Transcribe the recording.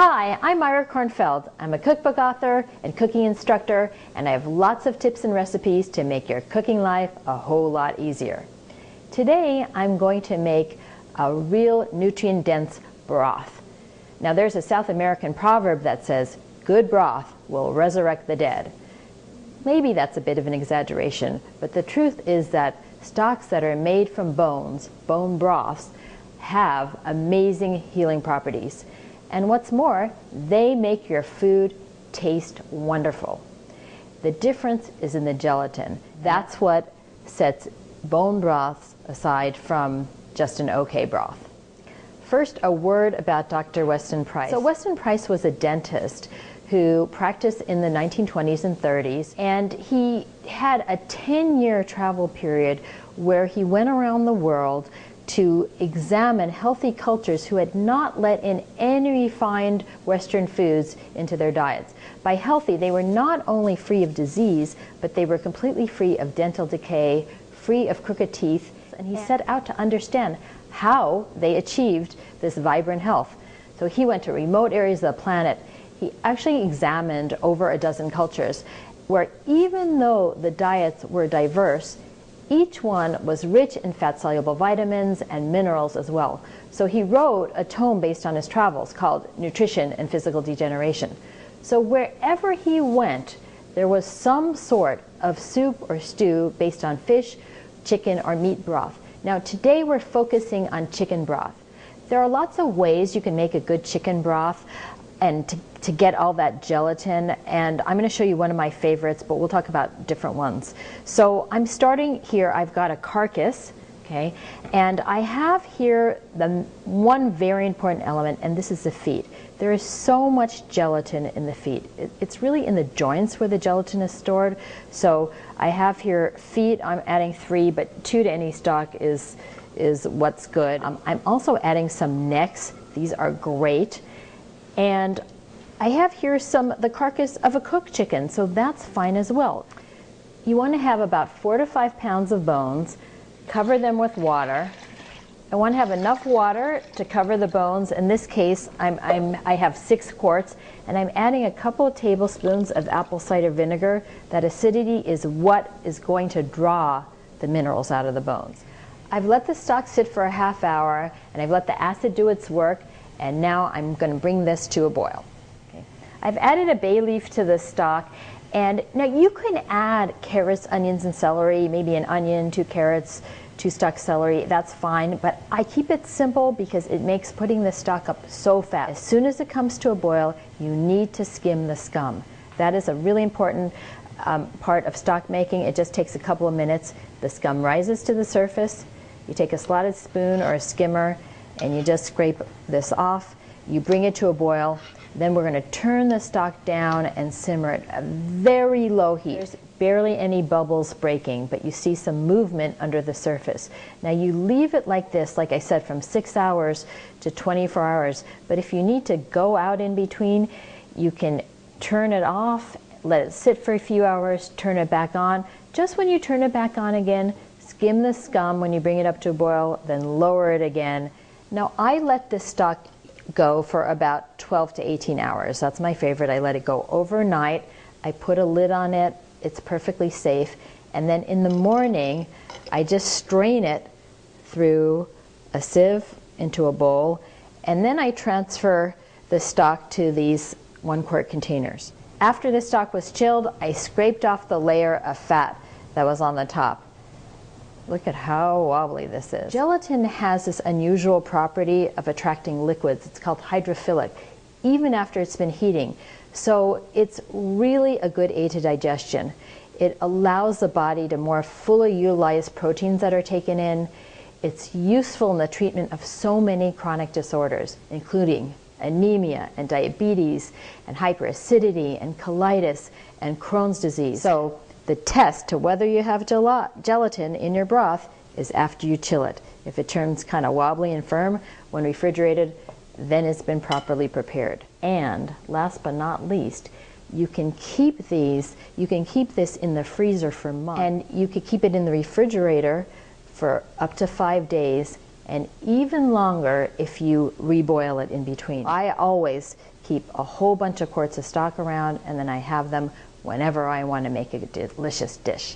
Hi, I'm Myra Kornfeld. I'm a cookbook author and cooking instructor, and I have lots of tips and recipes to make your cooking life a whole lot easier. Today, I'm going to make a real nutrient-dense broth. Now, there's a South American proverb that says, "Good broth will resurrect the dead." Maybe that's a bit of an exaggeration, but the truth is that stocks that are made from bones, bone broths, have amazing healing properties. And what's more, they make your food taste wonderful. The difference is in the gelatin. That's what sets bone broths aside from just an okay broth. First, a word about Dr. Weston Price. So Weston Price was a dentist who practiced in the 1920s and 30s, and he had a 10-year travel period where he went around the world to examine healthy cultures who had not let in any refined Western foods into their diets. By healthy, they were not only free of disease, but they were completely free of dental decay, free of crooked teeth, and he set out to understand how they achieved this vibrant health. So he went to remote areas of the planet. He actually examined over a dozen cultures where even though the diets were diverse, each one was rich in fat-soluble vitamins and minerals as well. So he wrote a tome based on his travels called Nutrition and Physical Degeneration. So wherever he went, there was some sort of soup or stew based on fish, chicken, or meat broth. Now today we're focusing on chicken broth. There are lots of ways you can make a good chicken broth and to get all that gelatin, and I'm going to show you one of my favorites, but we'll talk about different ones. So I'm starting here. I've got a carcass, okay, and I have here the one very important element, and this is the feet. There is so much gelatin in the feet. It's really in the joints where the gelatin is stored. So I have here feet. I'm adding 3, but 2 to any stock is what's good. I'm also adding some necks. These are great. And I have here the carcass of a cooked chicken, so that's fine as well. You want to have about 4 to 5 pounds of bones, cover them with water. I want to have enough water to cover the bones. In this case, I have 6 quarts, and I'm adding a couple of tablespoons of apple cider vinegar. That acidity is what is going to draw the minerals out of the bones. I've let the stock sit for a half hour, and I've let the acid do its work. And now I'm going to bring this to a boil. Okay. I've added a bay leaf to the stock, and now you can add carrots, onions, and celery, maybe an onion, 2 carrots, 2 stalks celery, that's fine, but I keep it simple because it makes putting the stock up so fast. As soon as it comes to a boil, you need to skim the scum. That is a really important part of stock making. It just takes a couple of minutes. The scum rises to the surface. You take a slotted spoon or a skimmer, and you just scrape this off. You bring it to a boil. Then we're going to turn the stock down and simmer it at a very low heat. There's barely any bubbles breaking, but you see some movement under the surface. Now you leave it like this, like I said, from 6 hours to 24 hours. But if you need to go out in between, you can turn it off, let it sit for a few hours, turn it back on. Just when you turn it back on again, skim the scum when you bring it up to a boil, then lower it again. Now I let this stock go for about 12 to 18 hours. That's my favorite. I let it go overnight. I put a lid on it. It's perfectly safe. And then in the morning, I just strain it through a sieve into a bowl. And then I transfer the stock to these 1-quart containers. After the stock was chilled, I scraped off the layer of fat that was on the top. Look at how wobbly this is. Gelatin has this unusual property of attracting liquids. It's called hydrophilic, even after it's been heating. So it's really a good aid to digestion. It allows the body to more fully utilize proteins that are taken in. It's useful in the treatment of so many chronic disorders, including anemia and diabetes and hyperacidity and colitis and Crohn's disease. So the test to whether you have gelatin in your broth is after you chill it. If it turns kind of wobbly and firm when refrigerated, then it's been properly prepared. And last but not least, you can keep this in the freezer for months, and you could keep it in the refrigerator for up to 5 days, and even longer if you reboil it in between. I always keep a whole bunch of quarts of stock around, and then I have them whenever I want to make a delicious dish.